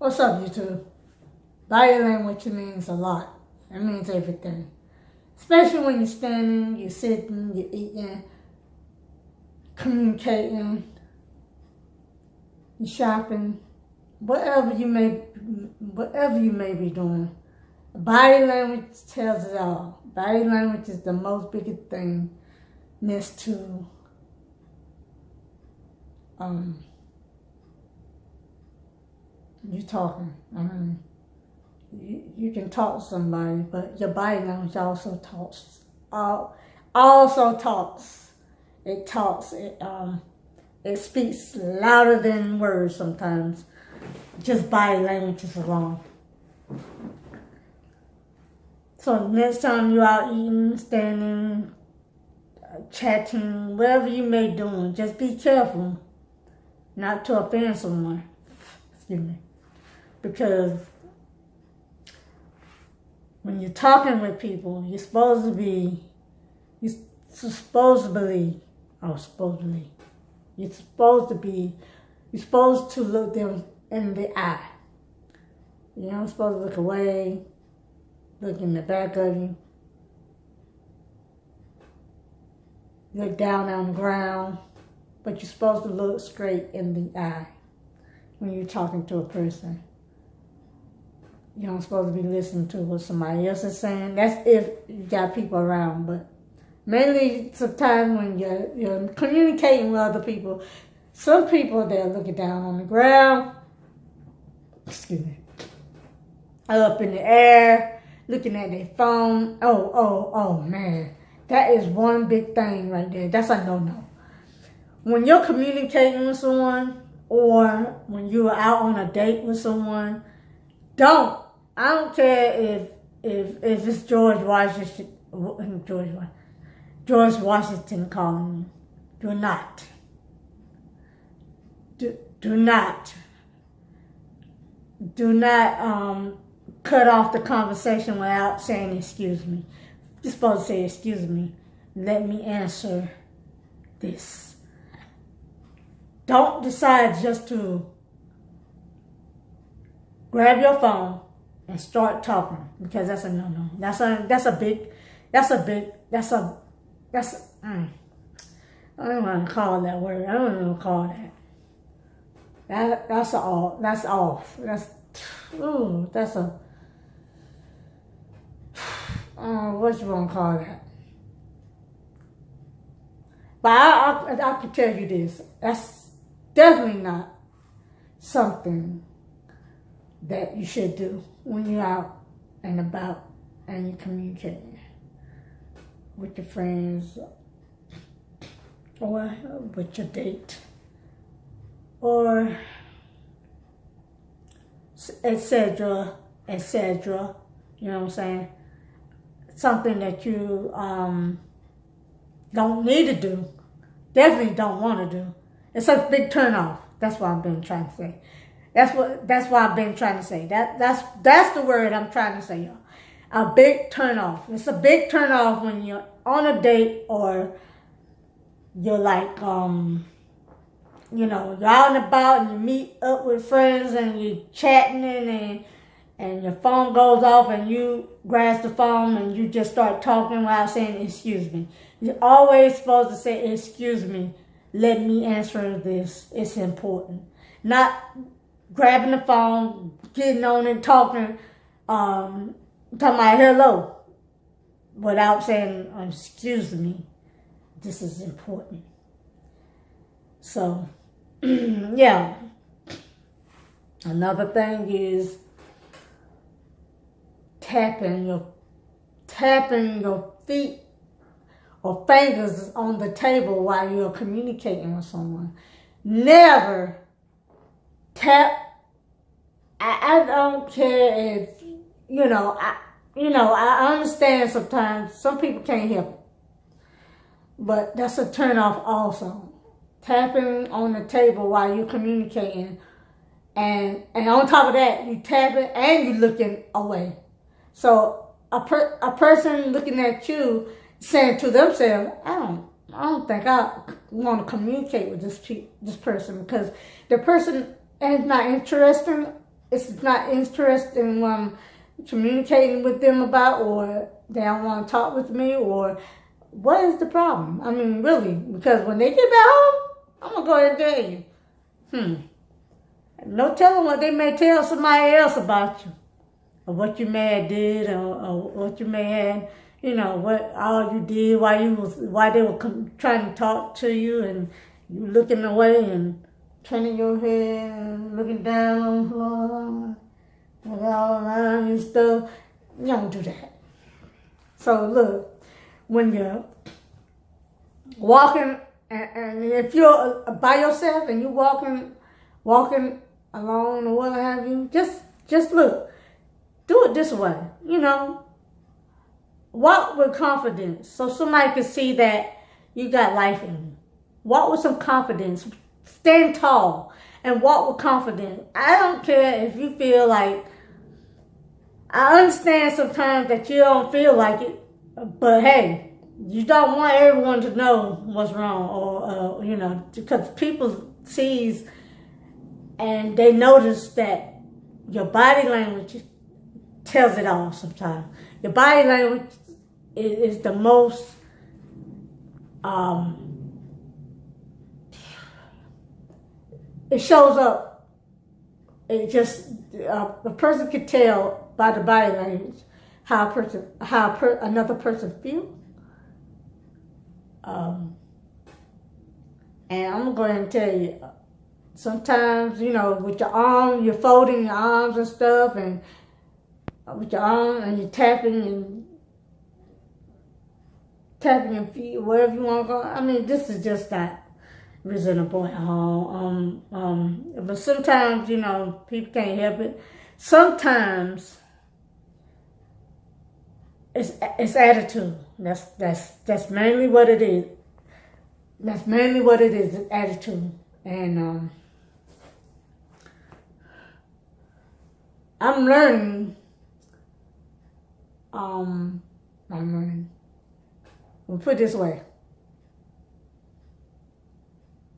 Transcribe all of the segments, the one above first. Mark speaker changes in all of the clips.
Speaker 1: What's up, YouTube? Body language means a lot. It means everything. Especially when you're standing, you're sitting, you're eating, communicating, you're shopping, whatever you may be doing. Body language tells it all. Body language is the most biggest thing next to you talking. I mean, you can talk to somebody, but your body language also talks. It talks. It speaks louder than words sometimes. Just body language is alone. So next time you're out eating, standing, chatting, whatever you may be doing, just be careful not to offend someone. Excuse me. Because when you're talking with people, you're supposed to look them in the eye. You're not supposed to look away, look in the back of you, look down on the ground, but you're supposed to look straight in the eye when you're talking to a person. You're not supposed to be listening to what somebody else is saying. That's if you got people around, but mainly sometimes when you're communicating with other people, some people, they're looking down on the ground, up in the air, looking at their phone. Oh, man. That is one big thing right there. That's a no-no. When you're communicating with someone or when you're out on a date with someone, I don't care if it's George Washington calling you. Do not cut off the conversation without saying excuse me. You're supposed to say excuse me. Let me answer this. Don't decide just to grab your phone and start talking, because that's a no-no. I don't want to call that word. I don't even call that. That's off. What you want to call that? But I can tell you this. That's definitely not something that you should do when you're out and about and you're communicating with your friends or with your date or etc. You know what I'm saying? Something that you don't need to do, definitely don't want to do. It's a big turnoff. That's what I've been trying to say. That's what I've been trying to say. That's the word I'm trying to say, y'all. A big turnoff. It's a big turnoff when you're on a date or you're like, you're out and about and you meet up with friends and you're chatting and your phone goes off and you grab the phone and you just start talking without saying excuse me. You're always supposed to say excuse me. Let me answer this. It's important. Not grabbing the phone, getting on and talking about hello, without saying, excuse me, this is important. So, yeah. Another thing is tapping your feet or fingers on the table while you're communicating with someone. Never tap. I don't care if, I understand sometimes some people can't help it. But that's a turn off also. Tapping on the table while you're communicating. And on top of that, you tapping and you looking away. So a person looking at you saying to themselves, I don't think I want to communicate with this person because the person is not interested it's not interested in what I'm communicating with them about, or they don't want to talk with me, or what is the problem? I mean, really, because when they get back home, I'm going to go ahead and tell you, no telling what they may tell somebody else about you, or what you may have did, or what you may have, what all you did, why they were trying to talk to you, and you looking away and turning your head and looking down on the floor, and all around and stuff. You don't do that. So look, when you're walking, and if you're by yourself and you're walking alone or what have you, just look. Do it this way, Walk with confidence so somebody can see that you got life in you. Walk with some confidence. Stand tall and walk with confidence. I don't care if you feel like, I understand sometimes that you don't feel like it, but hey, you don't want everyone to know what's wrong, or, because people sees and they notice that your body language tells it all sometimes. Your body language is the most, it shows up. It just, a person can tell by the body language how another person feels. And I'm going to tell you, sometimes, with your arm, you're folding your arms and stuff, and with your arm, and you're tapping your feet, wherever you want to go. I mean, this is just not reasonable at all. But sometimes, people can't help it. Sometimes it's attitude. That's mainly what it is. That's mainly what it is, attitude. And I'm learning. We'll put it this way.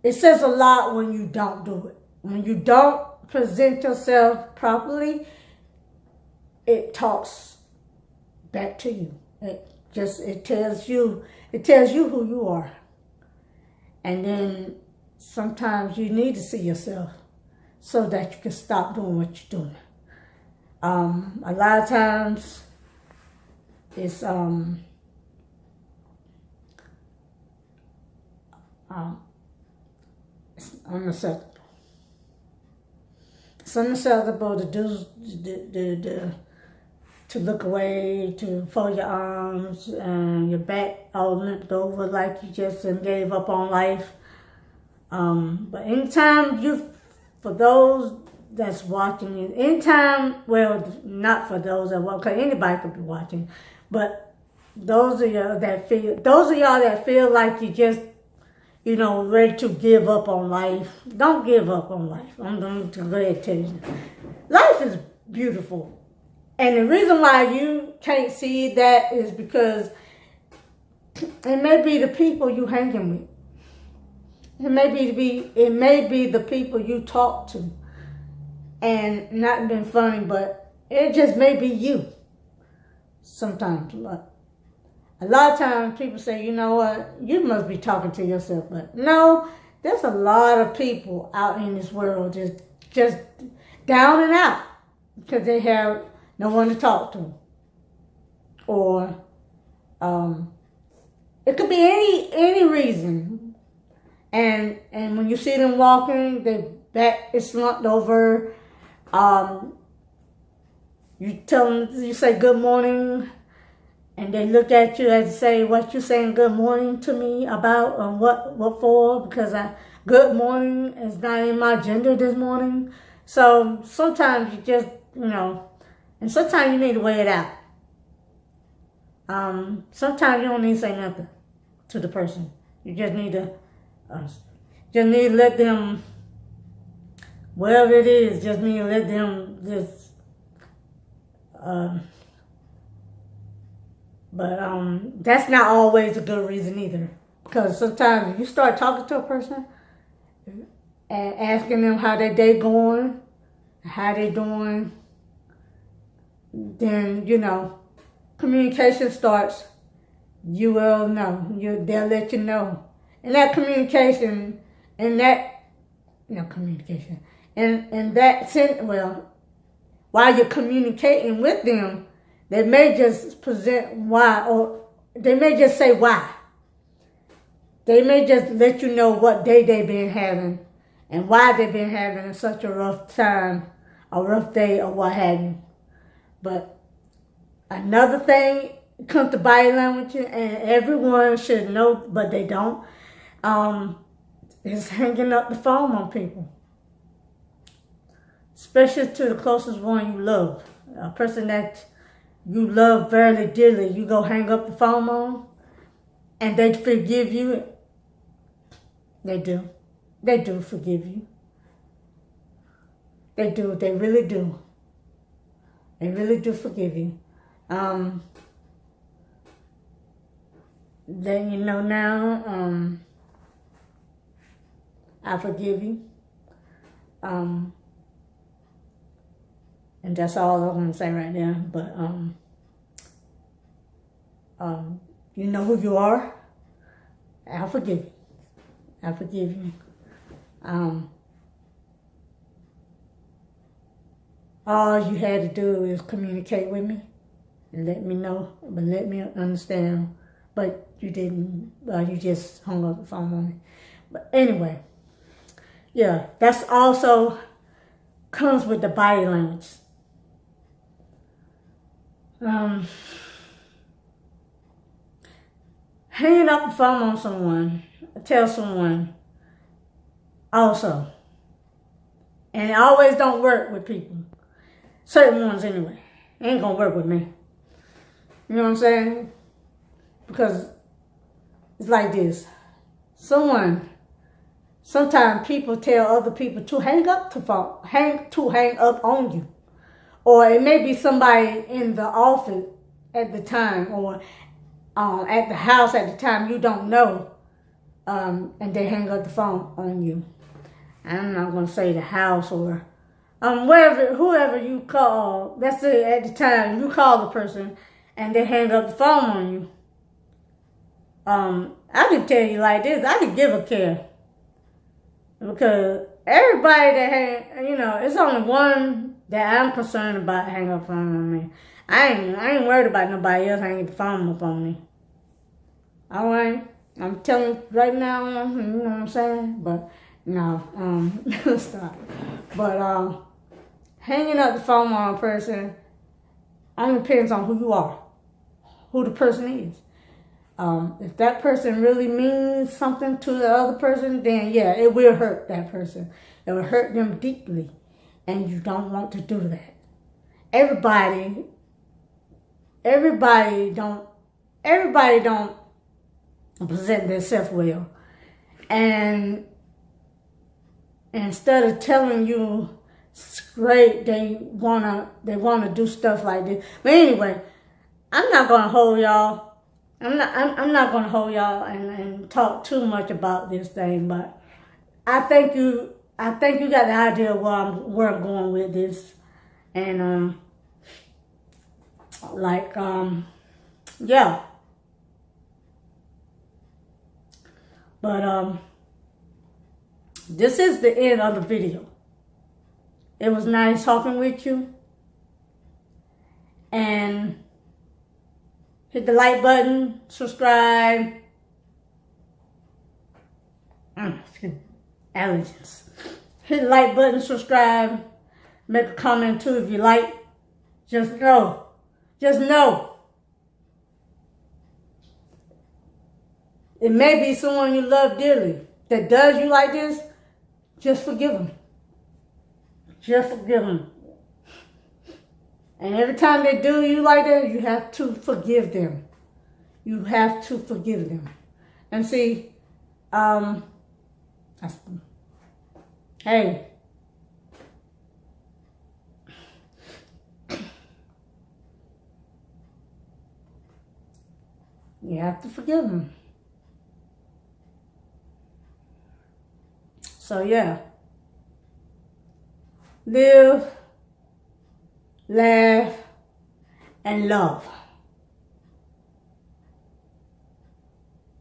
Speaker 1: It says a lot when you don't do it. When you don't present yourself properly, it talks back to you. It tells you who you are. And then sometimes you need to see yourself so that you can stop doing what you're doing. A lot of times it's unacceptable. It's unacceptable to look away, to fold your arms, and your back all limped over like you just gave up on life. But anytime for those that's watching it, anytime, well, not for those that watch, because anybody could be watching, but those of y'all that feel like you just, ready to give up on life, don't give up on life. I'm going to go ahead and tell you. Life is beautiful. And the reason why you can't see that is because it may be the people you hanging with. It may be the people you talk to. And not being funny, but it just may be you. Sometimes. A lot of times people say, you know what, you must be talking to yourself. But no, there's a lot of people out in this world just down and out because they have no one to talk to. Or it could be any reason. And when you see them walking, their back is slumped over. You say good morning, and they look at you and say, what you saying good morning to me about, and what for? Because good morning is not in my gender this morning. So sometimes you just, and sometimes you need to weigh it out. Sometimes you don't need to say nothing to the person. You just need to let them, whatever it is, just need to let them just, but that's not always a good reason either. Because sometimes if you start talking to a person and asking them how their day going, how they doing, then, you know, communication starts. You will know. They'll let you know. And that communication, and that, communication, and that, well, while you're communicating with them, they may just present why, or they may just say why. They may just let you know what day they've been having and why they've been having such a rough time, a rough day, or what have you. But another thing comes to body language, and everyone should know, but they don't, is hanging up the phone on people. Especially to the closest one you love. A person that you love very dearly, you go hang up the phone on, and they forgive you. They do. They do forgive you. They do. They really do. They really do forgive you. Then you know now, I forgive you. And that's all I'm gonna say right now. But you know who you are. I forgive you. I forgive you. All you had to do is communicate with me and let me know, but let me understand. But you didn't. You just hung up the phone on me. But anyway, yeah, that's also comes with the body language. Hanging up the phone on someone, tell someone also. And it always don't work with people. Certain ones anyway. It ain't gonna work with me. You know what I'm saying? Because it's like this. Sometimes people tell other people to hang up the phone, hang up on you. Or it may be somebody in the office at the time, or at the house at the time you don't know, and they hang up the phone on you. I'm not going to say the house or whoever you call. Let's say at the time you call the person and they hang up the phone on you. I can tell you like this, I could give a care. Because everybody that it's only one that I'm concerned about hang up phone on me. I ain't worried about nobody else hanging the phone up on me. Alright? I'm telling you right now, you know what I'm saying? But no, stop. But hanging up the phone on a person only depends on who you are, who the person is. If that person really means something to the other person, then yeah, it will hurt that person. It will hurt them deeply, and you don't want to do that. Everybody don't present themselves well, and instead of telling you straight, they wanna do stuff like this. But anyway, I'm not gonna hold y'all. I'm not gonna hold y'all and talk too much about this thing. But I think you got the idea of where I'm going with this, and yeah. But this is the end of the video. It was nice talking with you. And hit the like button, subscribe. Allergies. Hit the like button, subscribe. Make a comment too if you like. Just know. It may be someone you love dearly that does you like this. Just forgive them. Just forgive them. And every time they do you like that, you have to forgive them. You have to forgive them. And see, hey, you have to forgive them. So yeah. live, laugh, and love.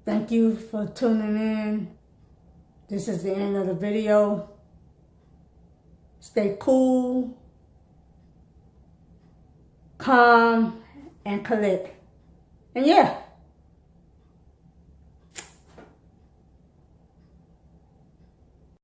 Speaker 1: Thank you for tuning in. This is the end of the video. Stay cool, calm, and collect. And yeah,